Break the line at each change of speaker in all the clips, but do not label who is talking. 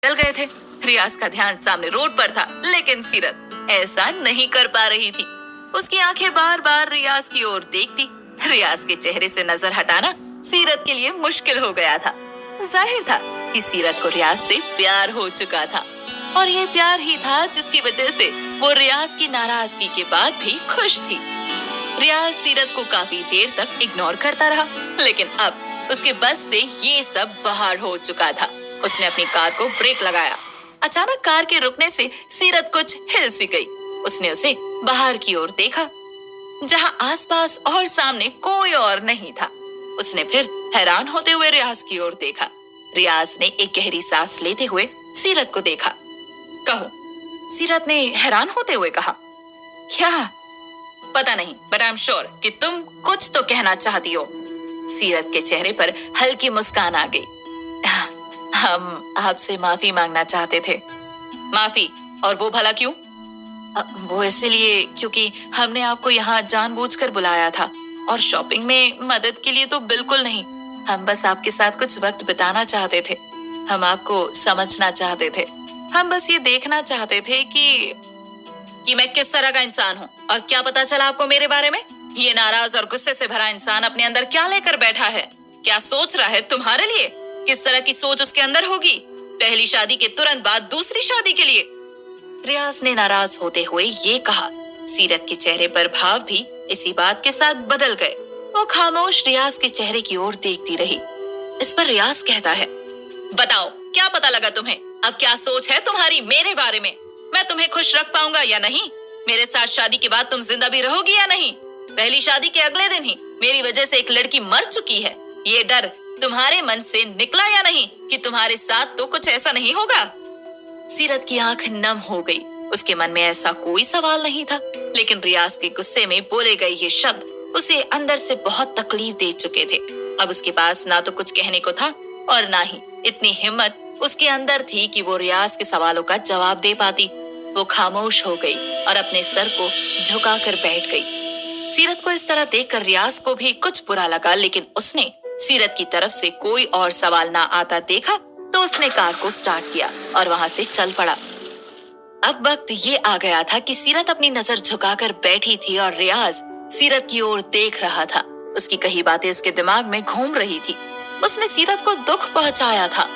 चल गए थे। रियाज का ध्यान सामने रोड पर था, लेकिन सीरत ऐसा नहीं कर पा रही थी। उसकी आंखें बार बार रियाज की ओर देखती। रियाज के चेहरे से नजर हटाना सीरत के लिए मुश्किल हो गया था। जाहिर था कि सीरत को रियाज से प्यार हो चुका था, और ये प्यार ही था जिसकी वजह से वो रियाज की नाराजगी के बाद भी खुश थी। रियाज सीरत को काफी देर तक इग्नोर करता रहा, लेकिन अब उसके बस से ये सब बाहर हो चुका था। उसने अपनी कार को ब्रेक लगाया। अचानक कार के रुकने से सीरत कुछ हिल सी गई। उसने उसे बाहर की ओर देखा, जहां आसपास और सामने कोई और नहीं था। उसने फिर हैरान होते हुए रियाज की ओर देखा। रियाज ने एक गहरी सांस लेते हुए सीरत को देखा। कहो, सीरत ने हैरान होते हुए कहा। क्या? पता नहीं, बट आई एम श्योर कि तुम कुछ तो कहना चाहती हो। सीरत के चेहरे पर हल्की मुस्कान आ गई। हम आपसे माफी मांगना चाहते थे। माफी? और वो भला क्यों? वो इसलिए क्योंकि हमने आपको यहाँ जानबूझकर बुलाया था, और शॉपिंग में मदद के लिए तो बिल्कुल नहीं। हम बस आपके साथ कुछ वक्त बिताना चाहते थे। हम आपको समझना चाहते थे। हम बस ये देखना चाहते थे कि मैं किस तरह का इंसान हूँ। और क्या पता चला आपको मेरे बारे में? ये नाराज और गुस्से से भरा इंसान अपने अंदर क्या लेकर बैठा है? क्या सोच रहा है तुम्हारे लिए? किस तरह की सोच उसके अंदर होगी? पहली शादी के तुरंत बाद दूसरी शादी के लिए? रियाज ने नाराज होते हुए ये कहा। सीरत के चेहरे पर भाव भी इसी बात के साथ बदल गए। वो खामोश रियाज के चेहरे की ओर देखती रही। इस पर रियाज कहता है, बताओ, क्या पता लगा तुम्हें? अब क्या सोच है तुम्हारी मेरे बारे में? मैं तुम्हें खुश रख पाऊंगा या नहीं? मेरे साथ शादी के बाद तुम जिंदा भी रहोगी या नहीं? पहली शादी के अगले दिन ही मेरी वजह से एक लड़की मर चुकी है। ये डर तुम्हारे मन से निकला या नहीं कि तुम्हारे साथ तो कुछ ऐसा नहीं होगा? सीरत की आंख नम हो गई। उसके मन में ऐसा कोई सवाल नहीं था, लेकिन रियाज के गुस्से में बोले गए ये शब्द उसे अंदर से बहुत तकलीफ दे चुके थे। अब उसके पास ना तो कुछ कहने को था, और ना ही इतनी हिम्मत उसके अंदर थी कि वो रियाज के सवालों का जवाब दे पाती। वो खामोश हो गई और अपने सर को झुकाकर बैठ गई। सीरत को इस तरह देखकर रियाज को भी कुछ बुरा लगा, लेकिन उसने सीरत की तरफ से कोई और सवाल ना आता देखा तो उसने कार को स्टार्ट किया और वहां से चल पड़ा। अब वक्त ये आ गया था कि सीरत अपनी नजर झुकाकर बैठी थी और रियाज सीरत की ओर देख रहा था। उसकी कई बातें उसके दिमाग में घूम रही थी। उसने सीरत को दुख पहुंचाया था।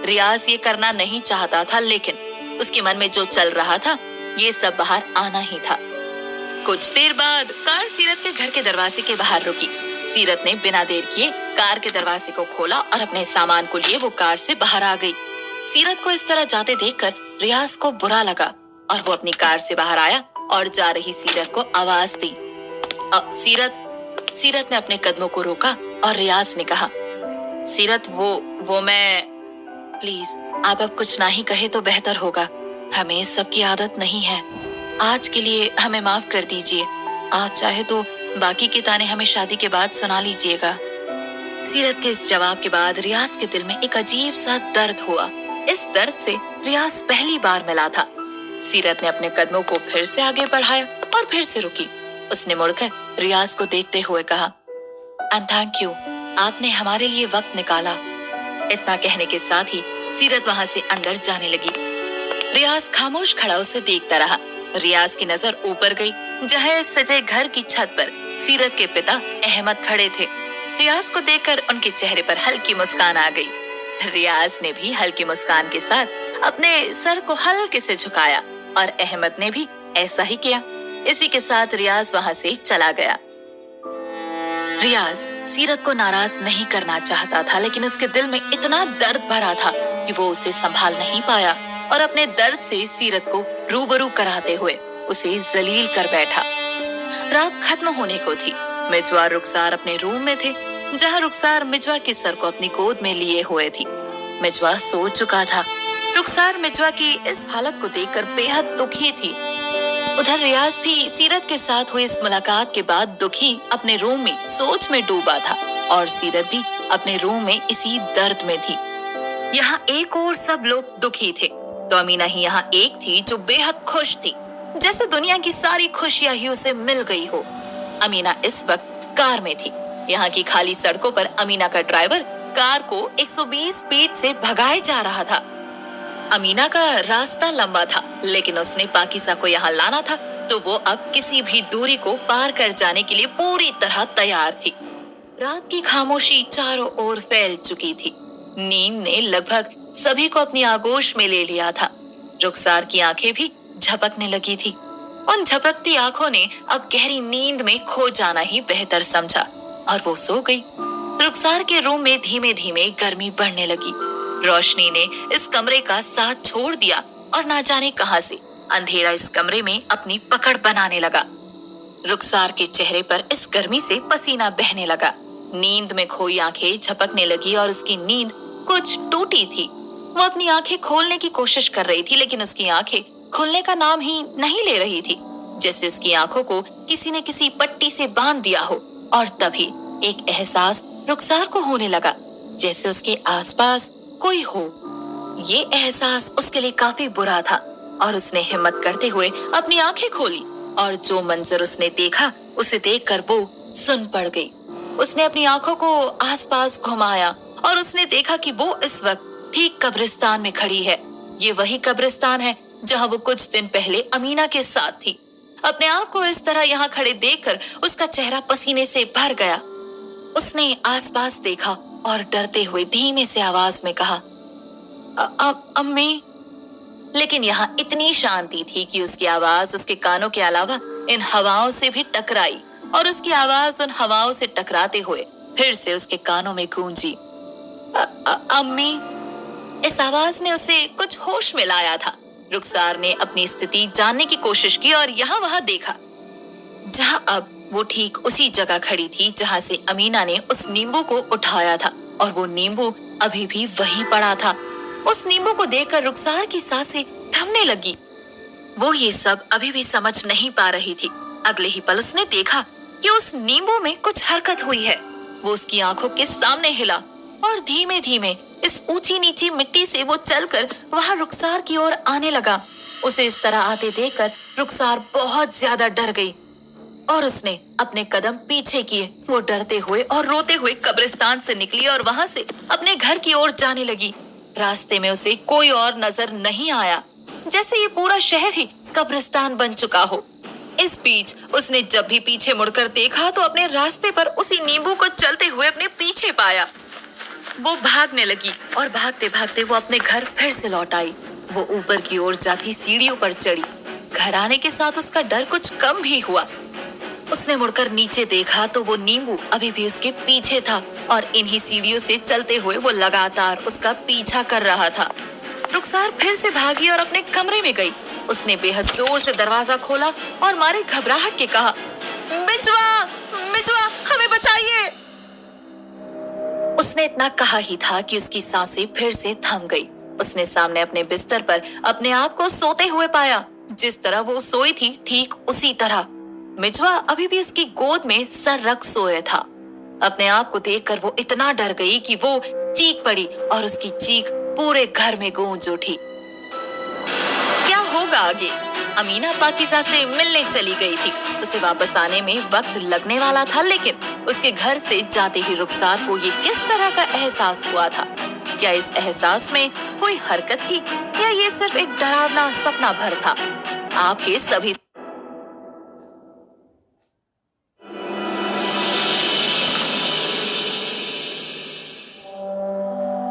रियाज ये करना नहीं चाहता था, लेकिन उसके मन में जो चल रहा था ये सब बाहर आना ही था। कुछ देर बाद कार सीरत के घर के दरवाजे के बाहर रुकी। सीरत ने बिना देर किए कार के दरवाजे को खोला और अपने सामान को लिए वो कार से बाहर आ गई। सीरत को इस तरह जाते देखकर रियाज को बुरा लगा और वो अपनी कार से बाहर आया और जा रही सीरत को आवाज दी। सीरत ने अपने कदमों को रोका और रियाज ने कहा, सीरत वो मैं, प्लीज आप अब कुछ ना ही कहे तो बेहतर होगा। हमें इस सब की आदत नहीं है। आज के लिए हमें माफ कर दीजिए। आप चाहे तो बाकी के ताने हमें शादी के बाद सुना लीजिएगा। सीरत के इस जवाब के बाद रियाज के दिल में एक अजीब सा दर्द हुआ। इस दर्द से रियाज पहली बार मिला था। सीरत ने अपने कदमों को फिर से आगे बढ़ाया और फिर से रुकी। उसने मुड़कर रियाज को देखते हुए कहा, एंड थैंक यू, आपने हमारे लिए वक्त निकाला। इतना कहने के साथ ही सीरत वहां से अंदर जाने लगी। रियाज खामोश खड़ा उसे देखता रहा। रियाज की नजर ऊपर गई, जहां सजे घर की छत पर सीरत के पिता अहमद खड़े थे। रियाज को देखकर उनके चेहरे पर हल्की मुस्कान आ गई। रियाज ने भी हल्की मुस्कान के साथ अपने सर को हल्के से झुकाया और अहमद ने भी ऐसा ही किया। इसी के साथ रियाज वहां से चला गया। रियाज सीरत को नाराज नहीं करना चाहता था, लेकिन उसके दिल में इतना दर्द भरा था कि वो उसे संभाल नहीं पाया और अपने दर्द से सीरत को रूबरू कराते हुए उसे जलील कर बैठा। रात खत्म होने को थी। मिजवा और रुखसार अपने रूम में थे, जहां रुखसार मिजवा के सर को अपनी गोद में लिए हुए थी। मिजवा सो चुका था। रुखसार मिजवा की इस हालत को देखकर बेहद दुखी थी। उधर रियाज भी सीरत के साथ हुई इस मुलाकात के बाद दुखी अपने रूम में सोच में डूबा था और सीरत भी अपने रूम में इसी दर्द में थी। यहाँ एक और सब लोग दुखी थे तो अमीना ही यहाँ एक थी जो बेहद खुश थी, जैसे दुनिया की सारी खुशियां ही उसे मिल गई हो। अमीना इस वक्त कार में थी। यहाँ की खाली सड़कों पर अमीना का ड्राइवर कार को 120 स्पीड से भगाए जा रहा था। अमीना का रास्ता लंबा था, लेकिन उसने पाकिज़ा को यहाँ लाना था, तो वो अब किसी भी दूरी को पार कर जाने के लिए पूरी तरह तैयार थी। रात की खामोशी चारों ओर फैल चुकी थी। नींद ने लगभग सभी को अपनी आगोश में ले लिया था। रुखसार की आंखें भी झपकने लगी थी। उन झपकती आंखों ने अब गहरी नींद में खो जाना ही बेहतर समझा और वो सो गई। रुखसार के रूम में धीमे धीमे गर्मी बढ़ने लगी। रोशनी ने इस कमरे का साथ छोड़ दिया और ना जाने कहां से अंधेरा इस कमरे में अपनी पकड़ बनाने लगा। रुखसार के चेहरे पर इस गर्मी से पसीना बहने लगा। नींद में खोई आंखें झपकने लगी और उसकी नींद कुछ टूटी थी। वो अपनी आंखें खोलने की कोशिश कर रही थी, लेकिन उसकी आंखें खुलने का नाम ही नहीं ले रही थी, जैसे उसकी आंखों को किसी ने किसी पट्टी से बांध दिया हो। और तभी एक एहसास रुखसार को होने लगा, जैसे उसके आसपास कोई हो। ये एहसास उसके लिए काफी बुरा था और उसने हिम्मत करते हुए अपनी आंखें खोली और जो मंजर उसने देखा उसे देखकर वो सुन पड़ गई। उसने अपनी आंखों को आसपास घुमाया और उसने देखा कि वो इस वक्त ठीक कब्रिस्तान में खड़ी है। ये वही कब्रिस्तान है जहां वो कुछ दिन पहले अमीना के साथ थी। अपने आप को इस तरह यहाँ खड़े देखकर उसका चेहरा पसीने से भर गया। उसने आसपास देखा और डरते हुए धीमे से आवाज में कहा, अम्मी। लेकिन यहाँ इतनी शांति थी कि उसकी आवाज उसके कानों के अलावा इन हवाओं से भी टकराई और उसकी आवाज उन हवाओं से टकराते हुए फिर से उसके कानों में गूंजी, अम्मी। इस आवाज ने उसे कुछ होश में लाया था। रुखसार ने अपनी स्थिति जानने की कोशिश की और यहाँ वहां देखा, जहां अब वो ठीक उसी जगह खड़ी थी जहां से अमीना ने उस नींबू को उठाया था और वो नींबू अभी भी वहीं पड़ा था। उस नींबू को देखकर रुखसार की सांसें थमने लगी। वो ये सब अभी भी समझ नहीं पा रही थी। अगले ही पल उसने देखा कि उस नींबू में कुछ हरकत हुई है। वो उसकी आंखों के सामने हिला और धीमे धीमे इस ऊंची नीची मिट्टी से वो चलकर वहां रुखसार की ओर आने लगा। उसे इस तरह आते देखकर रुखसार बहुत ज्यादा डर गई और उसने अपने कदम पीछे किए। वो डरते हुए और रोते हुए कब्रिस्तान से निकली और वहां से अपने घर की ओर जाने लगी। रास्ते में उसे कोई और नजर नहीं आया, जैसे ये पूरा शहर ही कब्रिस्तान बन चुका हो। इस बीच उसने जब भी पीछे मुड़कर देखा तो अपने रास्ते पर उसी नींबू को चलते हुए अपने पीछे पाया। वो भागने लगी और भागते भागते वो अपने घर फिर से लौट आई। वो ऊपर की ओर जाती सीढ़ियों पर चढ़ी। घर आने के साथ उसका डर कुछ कम भी हुआ। उसने मुड़कर नीचे देखा तो वो नींबू अभी भी उसके पीछे था और इन्हीं सीढ़ियों से चलते हुए वो लगातार उसका पीछा कर रहा था। रुखसार फिर से भागी और अपने कमरे में गई। उसने बेहद जोर से दरवाजा खोला और मारे घबराहट के कहा, मिजवा, मिजवा, हमें बचाइए। उसने इतना कहा ही था कि उसकी सांसें फिर से थम गई। उसने सामने अपने बिस्तर पर अपने आप को सोते हुए पाया। जिस तरह वो सोई थी ठीक उसी तरह मिजवा अभी भी उसकी गोद में सर रख सोया था। अपने आप को देखकर वो इतना डर गई कि वो चीख पड़ी और उसकी चीख पूरे घर में गूंज उठी। क्या होगा आगे? अमीना पाकिज़ा से मिलने चली गई थी। उसे वापस आने में वक्त लगने वाला था, लेकिन उसके घर से जाते ही रुखसार को ये किस तरह का एहसास हुआ था? क्या इस एहसास में कोई हरकत थी या ये सिर्फ एक डरावना सपना भर था? आपके सभी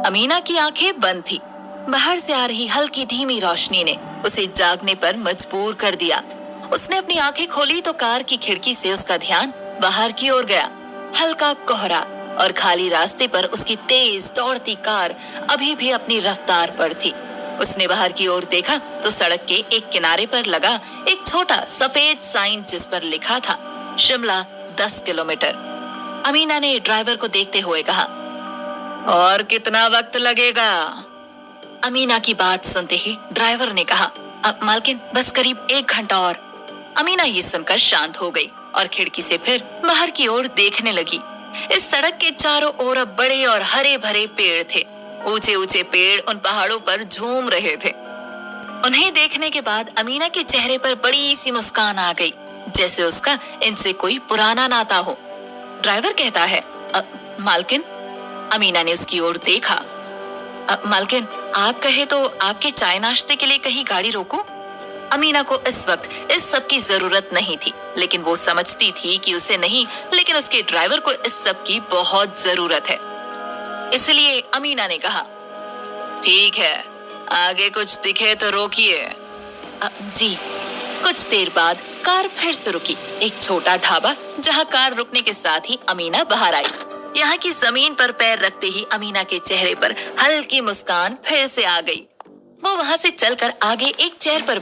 अमीना की आंखें बंद थी। बाहर से आ रही हल्की धीमी रोशनी ने उसे जागने पर मजबूर कर दिया। उसने अपनी आंखें खोली तो कार की खिड़की से उसका ध्यान बाहर की ओर गया। हल्का कोहरा और खाली रास्ते पर उसकी तेज दौड़ती कार अभी भी अपनी रफ्तार पर थी। उसने बाहर की ओर देखा तो सड़क के एक किनारे पर लगा एक छोटा सफेद साइन जिस पर लिखा था शिमला 10 किलोमीटर। अमीना ने ड्राइवर को देखते हुए कहा, और कितना वक्त लगेगा? अमीना की बात सुनते ही ड्राइवर ने कहा, मालकिन बस करीब 1 घंटा और। अमीना ये सुनकर शांत हो गई और खिड़की से फिर बाहर की ओर देखने लगी। इस सड़क के चारों ओर अब बड़े और हरे भरे पेड़ थे। ऊंचे ऊंचे पेड़ उन पहाड़ों पर झूम रहे थे। उन्हें देखने के बाद अमीना के चेहरे पर बड़ी सी मुस्कान आ गई, जैसे उसका इनसे कोई पुराना नाता हो। ड्राइवर कहता है, मालकिन। अमीना ने उसकी ओर देखा। मालकिन, आप कहे तो आपके चाय नाश्ते के लिए कहीं गाड़ी रोकूं? अमीना को इस वक्त इस सब की जरूरत नहीं थी, लेकिन वो समझती थी कि उसे नहीं, लेकिन उसके ड्राइवर को इस सब की बहुत जरूरत है। इसलिए अमीना ने कहा, ठीक है, आगे कुछ दिखे तो रोकिए। जी। कुछ देर बाद कार फिर से रुकी। एक छोटा ढाबा जहाँ कार रुकने के साथ ही अमीना बाहर आई। यहाँ की जमीन पर पैर रखते ही अमीना के चेहरे पर हल्की मुस्कान फिर से आ गई। वो वहाँ से चलकर आगे एक चेयर पर